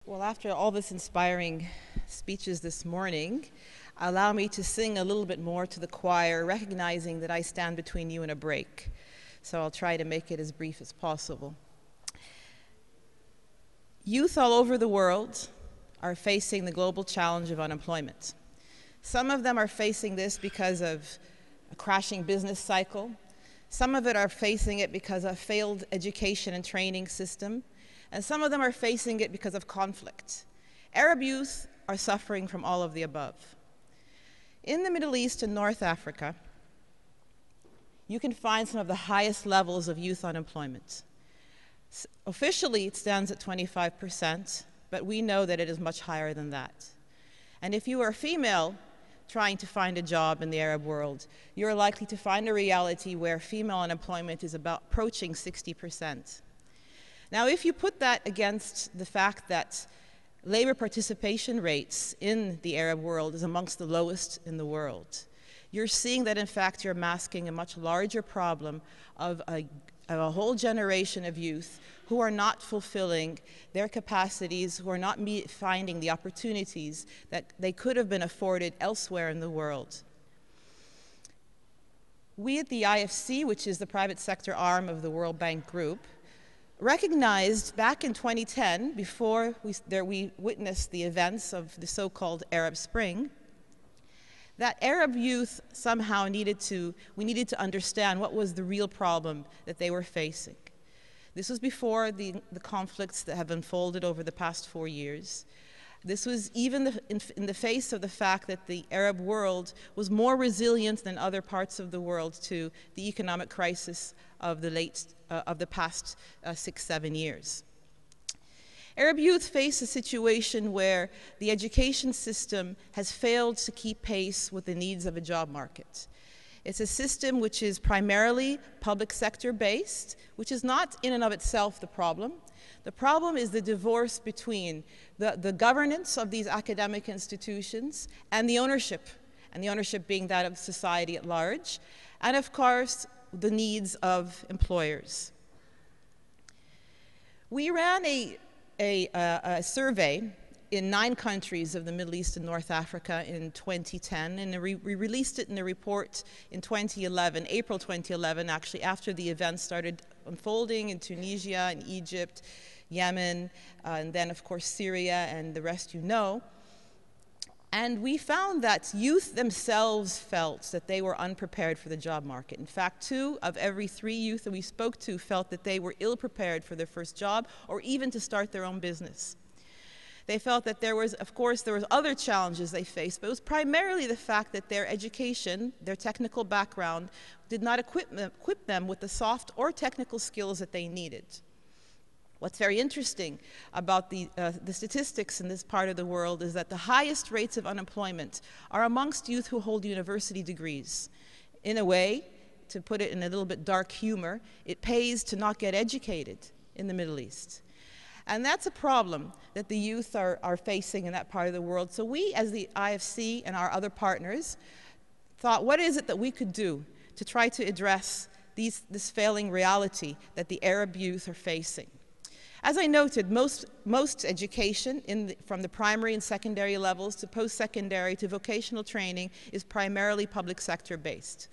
Well, after all this inspiring speeches this morning, allow me to sing a little bit more to the choir, recognizing that I stand between you and a break. So I'll try to make it as brief as possible. Youth all over the world are facing the global challenge of unemployment. Some of them are facing this because of a crashing business cycle. Some of it are facing it because of a failed education and training system. And some of them are facing it because of conflict. Arab youth are suffering from all of the above. In the Middle East and North Africa, you can find some of the highest levels of youth unemployment. Officially, it stands at 25%, but we know that it is much higher than that. And if you are a female trying to find a job in the Arab world, you're likely to find a reality where female unemployment is about approaching 60%. Now, if you put that against the fact that labor participation rates in the Arab world is amongst the lowest in the world, you're seeing that, in fact, you're masking a much larger problem of a whole generation of youth who are not fulfilling their capacities, who are not finding the opportunities that they could have been afforded elsewhere in the world. We at the IFC, which is the private sector arm of the World Bank Group, recognized back in 2010, before we witnessed the events of the so-called Arab Spring, that Arab youth somehow we needed to understand what was the real problem that they were facing. This was before the conflicts that have unfolded over the past 4 years. This was even in the face of the fact that the Arab world was more resilient than other parts of the world to the economic crisis of the past 6-7 years. Arab youth face a situation where the education system has failed to keep pace with the needs of a job market. It's a system which is primarily public sector based, which is not in and of itself the problem. The problem is the divorce between the governance of these academic institutions and the ownership being that of society at large, and of course, the needs of employers. We ran a survey in 9 countries of the Middle East and North Africa in 2010, and we released it in a report in 2011, April 2011, actually, after the events started unfolding in Tunisia and Egypt, Yemen, and then, of course, Syria and the rest you know. And we found that youth themselves felt that they were unprepared for the job market. In fact, 2 of every 3 youth that we spoke to felt that they were ill-prepared for their first job or even to start their own business. They felt that there was other challenges they faced, but it was primarily the fact that their education, their technical background, did not equip them with the soft or technical skills that they needed. What's very interesting about the statistics in this part of the world is that the highest rates of unemployment are amongst youth who hold university degrees. In a way, to put it in a little bit dark humor, it pays to not get educated in the Middle East. And that's a problem that the youth are facing in that part of the world. So we, as the IFC and our other partners, thought, what is it that we could do to try to address this failing reality that the Arab youth are facing? As I noted, most education from the primary and secondary levels to post-secondary to vocational training is primarily public sector based.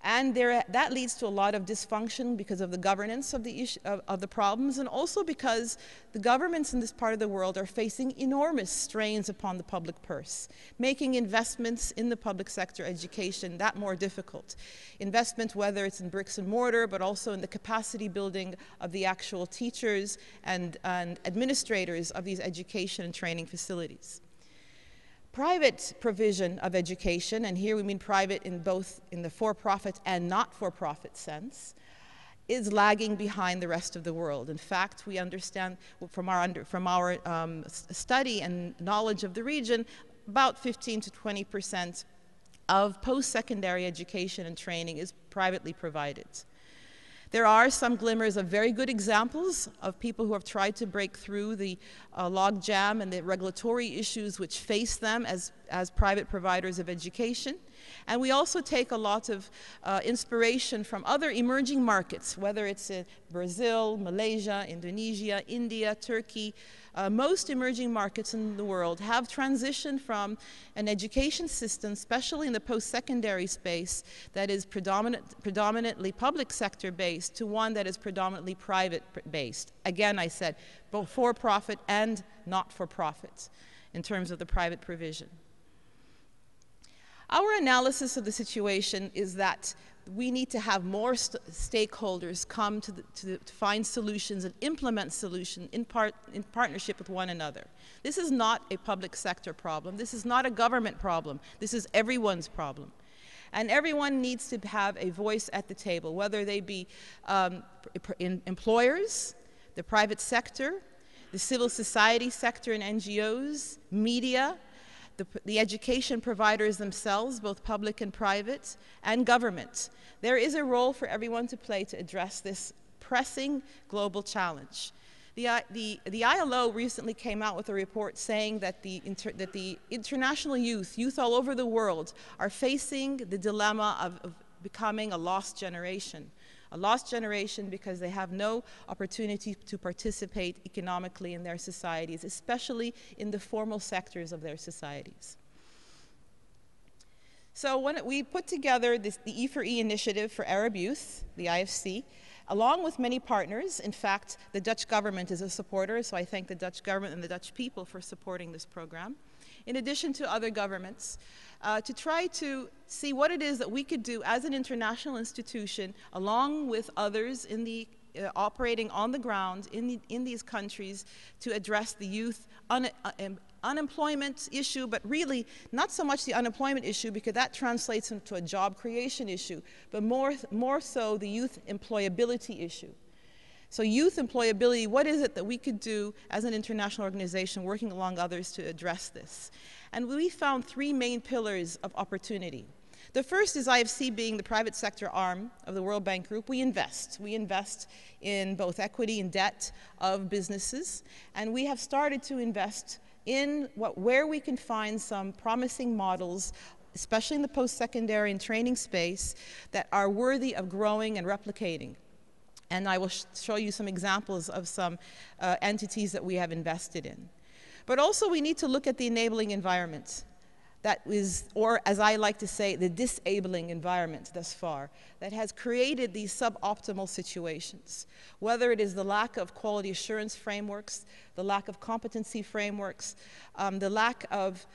And that leads to a lot of dysfunction because of the governance of the problems, and also because the governments in this part of the world are facing enormous strains upon the public purse, making investments in the public sector education that more difficult. Investment, whether it's in bricks and mortar, but also in the capacity building of the actual teachers and administrators of these education and training facilities. Private provision of education, and here we mean private in both in the for-profit and not-for-profit sense, is lagging behind the rest of the world. In fact, we understand from our study and knowledge of the region, about 15 to 20% of post-secondary education and training is privately provided. There are some glimmers of very good examples of people who have tried to break through the logjam and the regulatory issues which face them as private providers of education. And we also take a lot of inspiration from other emerging markets, whether it's in Brazil, Malaysia, Indonesia, India, Turkey. Most emerging markets in the world have transitioned from an education system, especially in the post-secondary space, that is predominantly public sector based, to one that is predominantly private based. Again, I said, both for-profit and not-for-profit in terms of the private provision. Our analysis of the situation is that we need to have more stakeholders come to find solutions and implement solutions in partnership with one another. This is not a public sector problem. This is not a government problem. This is everyone's problem. And everyone needs to have a voice at the table, whether they be employers, the private sector, the civil society sector and NGOs, media, the education providers themselves, both public and private, and government. There is a role for everyone to play to address this pressing global challenge. The ILO recently came out with a report saying that the international youth all over the world, are facing the dilemma of becoming a lost generation. A lost generation because they have no opportunity to participate economically in their societies, especially in the formal sectors of their societies. So when we put together the E4E Initiative for Arab Youth, the IFC, along with many partners. In fact, the Dutch government is a supporter, so I thank the Dutch government and the Dutch people for supporting this program, in addition to other governments, to try to see what it is that we could do as an international institution, along with others in the operating on the ground in these countries, to address the youth unemployment issue, but really not so much the unemployment issue, because that translates into a job creation issue, but more so the youth employability issue. So youth employability, what is it that we could do as an international organization working along others to address this? And we found three main pillars of opportunity. The first is IFC being the private sector arm of the World Bank Group. We invest. We invest in both equity and debt of businesses, and we have started to invest in where we can find some promising models, especially in the post-secondary and training space, that are worthy of growing and replicating. And I will show you some examples of some entities that we have invested in. But also we need to look at the enabling environment. That is, or as I like to say, the disabling environment thus far, that has created these suboptimal situations. Whether it is the lack of quality assurance frameworks, the lack of competency frameworks, the lack of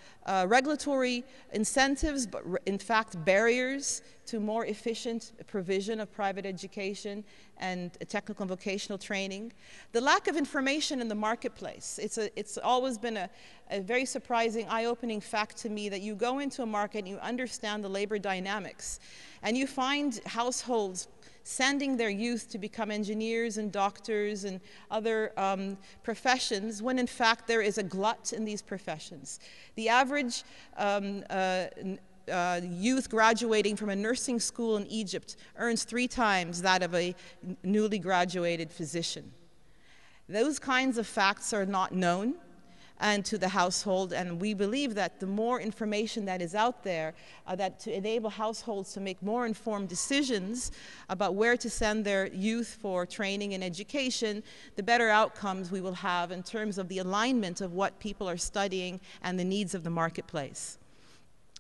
regulatory incentives, but in fact barriers to more efficient provision of private education and technical and vocational training. The lack of information in the marketplace. It's always been a very surprising, eye-opening fact to me that you go into a market and you understand the labor dynamics, and you find households sending their youth to become engineers and doctors and other professions, when in fact there is a glut in these professions. The average youth graduating from a nursing school in Egypt earns 3 times that of a newly graduated physician. Those kinds of facts are not known and to the household, and we believe that the more information that is out there, that to enable households to make more informed decisions about where to send their youth for training and education, the better outcomes we will have in terms of the alignment of what people are studying and the needs of the marketplace.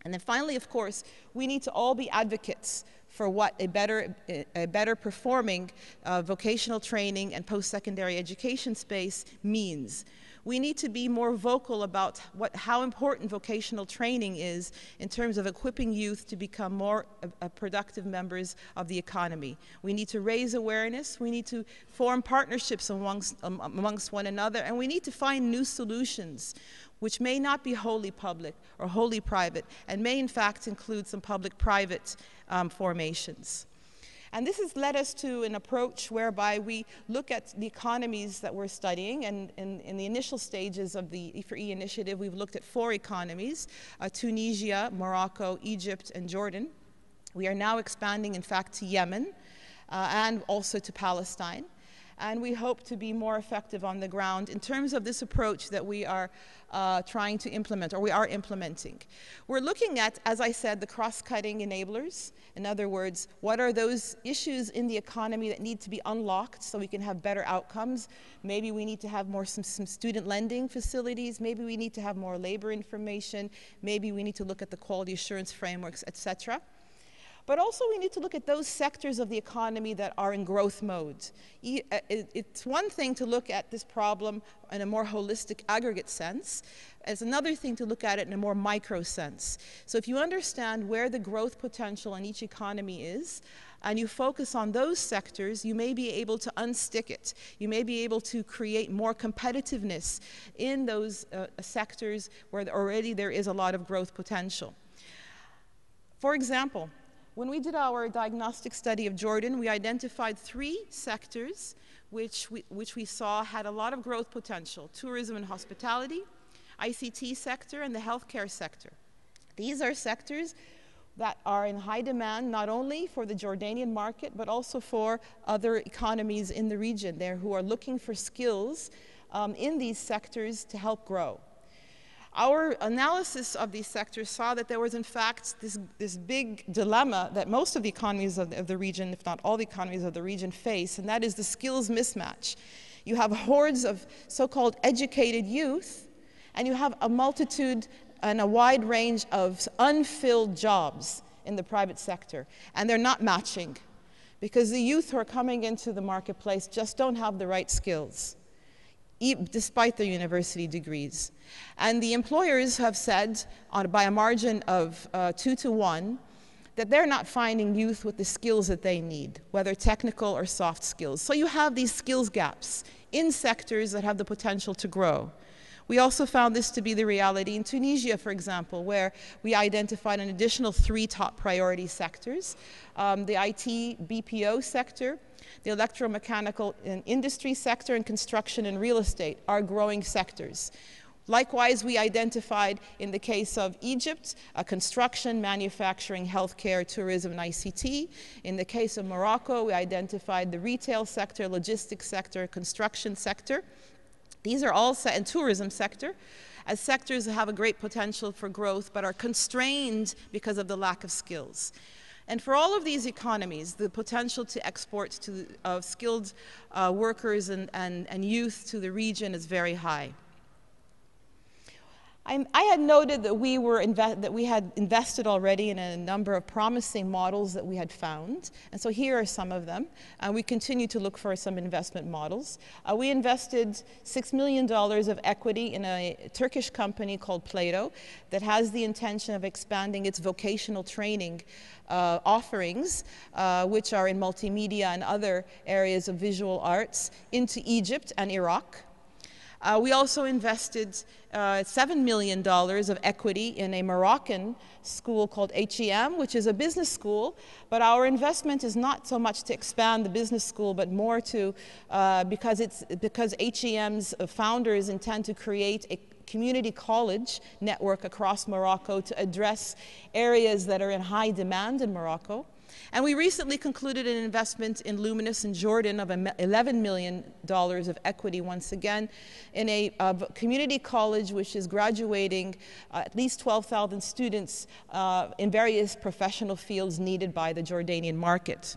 And then finally, of course, we need to all be advocates for what a better performing vocational training and post-secondary education space means. We need to be more vocal about how important vocational training is in terms of equipping youth to become more productive members of the economy. We need to raise awareness, we need to form partnerships amongst one another, and we need to find new solutions which may not be wholly public or wholly private, and may in fact include some public-private formations. And this has led us to an approach whereby we look at the economies that we're studying, and in the initial stages of the E4E Initiative, we've looked at 4 economies, Tunisia, Morocco, Egypt, and Jordan. We are now expanding, in fact, to Yemen and also to Palestine. and we hope to be more effective on the ground in terms of this approach that we are trying to implement, or we are implementing. We're looking at, as I said, the cross-cutting enablers. In other words, what are those issues in the economy that need to be unlocked so we can have better outcomes? Maybe we need to have more some student lending facilities. Maybe we need to have more labor information. Maybe we need to look at the quality assurance frameworks, etc. But also we need to look at those sectors of the economy that are in growth mode. It's one thing to look at this problem in a more holistic aggregate sense. It's another thing to look at it in a more micro sense. So if you understand where the growth potential in each economy is, and you focus on those sectors, you may be able to unstick it. You may be able to create more competitiveness in those sectors where already there is a lot of growth potential. For example, when we did our diagnostic study of Jordan, we identified 3 sectors which we saw had a lot of growth potential: tourism and hospitality, ICT sector, and the healthcare sector. These are sectors that are in high demand not only for the Jordanian market, but also for other economies in the region there who are looking for skills in these sectors to help grow. Our analysis of these sectors saw that there was, in fact, this big dilemma that most of the economies of the region, if not all the economies of the region, face, and that is the skills mismatch. You have hordes of so-called educated youth, and you have a multitude and a wide range of unfilled jobs in the private sector, and they're not matching because the youth who are coming into the marketplace just don't have the right skills, despite their university degrees. And the employers have said, by a margin of 2 to 1, that they're not finding youth with the skills that they need, whether technical or soft skills. So you have these skills gaps in sectors that have the potential to grow. We also found this to be the reality in Tunisia, for example, where we identified an additional 3 top priority sectors: the IT BPO sector, the electromechanical and industry sector, and construction and real estate are growing sectors. Likewise, we identified, in the case of Egypt, construction, manufacturing, healthcare, tourism, and ICT. In the case of Morocco, we identified the retail sector, logistics sector, construction sector. These are all, and tourism sector, as sectors that have a great potential for growth but are constrained because of the lack of skills. And for all of these economies, the potential to export skilled workers and youth to the region is very high. I had noted that we had invested already in a number of promising models that we had found, and so here are some of them. We continue to look for some investment models. We invested $6 million of equity in a Turkish company called Plato that has the intention of expanding its vocational training offerings, which are in multimedia and other areas of visual arts, into Egypt and Iraq. We also invested $7 million of equity in a Moroccan school called HEM, which is a business school, but our investment is not so much to expand the business school, but more to, because HEM's founders intend to create a community college network across Morocco to address areas that are in high demand in Morocco. And we recently concluded an investment in Luminous in Jordan of $11 million of equity, once again, in a community college which is graduating at least 12,000 students in various professional fields needed by the Jordanian market.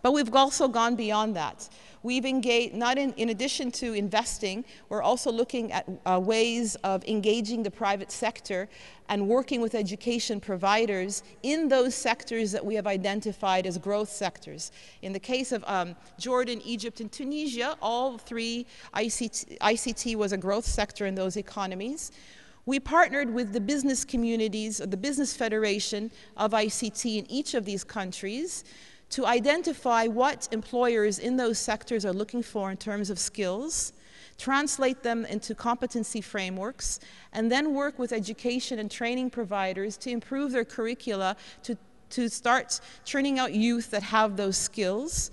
But we've also gone beyond that. We've engaged, in addition to investing, we're also looking at ways of engaging the private sector and working with education providers in those sectors that we have identified as growth sectors. In the case of Jordan, Egypt, and Tunisia, all 3, ICT was a growth sector in those economies. We partnered with the business communities, or the business federation of ICT in each of these countries, to identify what employers in those sectors are looking for in terms of skills, translate them into competency frameworks, and then work with education and training providers to improve their curricula to start churning out youth that have those skills.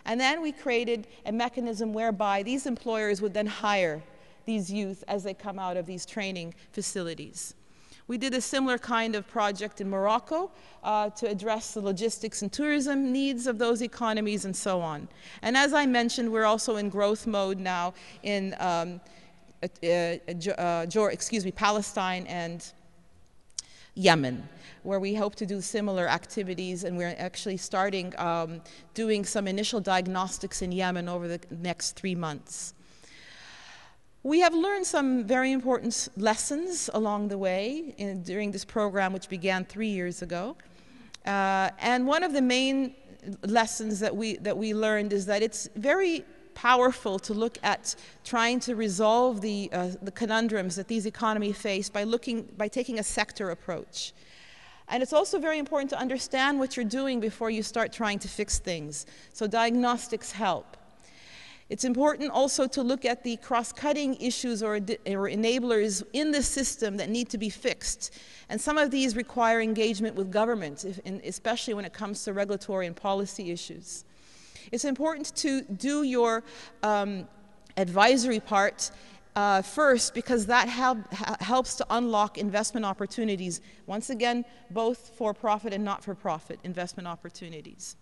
And then we created a mechanism whereby these employers would then hire these youth as they come out of these training facilities. We did a similar kind of project in Morocco to address the logistics and tourism needs of those economies and so on. And as I mentioned, we're also in growth mode now in Palestine and Yemen, where we hope to do similar activities, and we're actually starting doing some initial diagnostics in Yemen over the next 3 months. We have learned some very important lessons along the way during this program, which began 3 years ago. And one of the main lessons that we learned is that it's very powerful to look at trying to resolve the conundrums that these economies face by taking a sector approach. And it's also very important to understand what you're doing before you start trying to fix things. So diagnostics help. It's important also to look at the cross-cutting issues or enablers in the system that need to be fixed. And some of these require engagement with government, especially when it comes to regulatory and policy issues. It's important to do your advisory part first, because that helps to unlock investment opportunities. Once again, both for-profit and not-for-profit investment opportunities.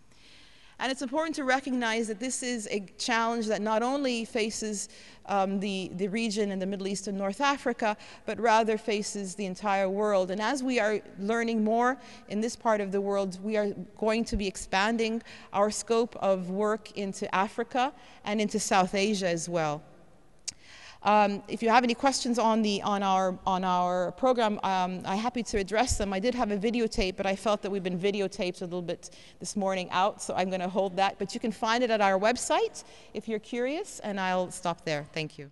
And it's important to recognize that this is a challenge that not only faces the region in the Middle East and North Africa, but rather faces the entire world. And as we are learning more in this part of the world, we are going to be expanding our scope of work into Africa and into South Asia as well. If you have any questions on our program, I'm happy to address them. I did have a videotape, but I felt that we've been videotaped a little bit this morning out, so I'm going to hold that. But you can find it at our website if you're curious, and I'll stop there. Thank you.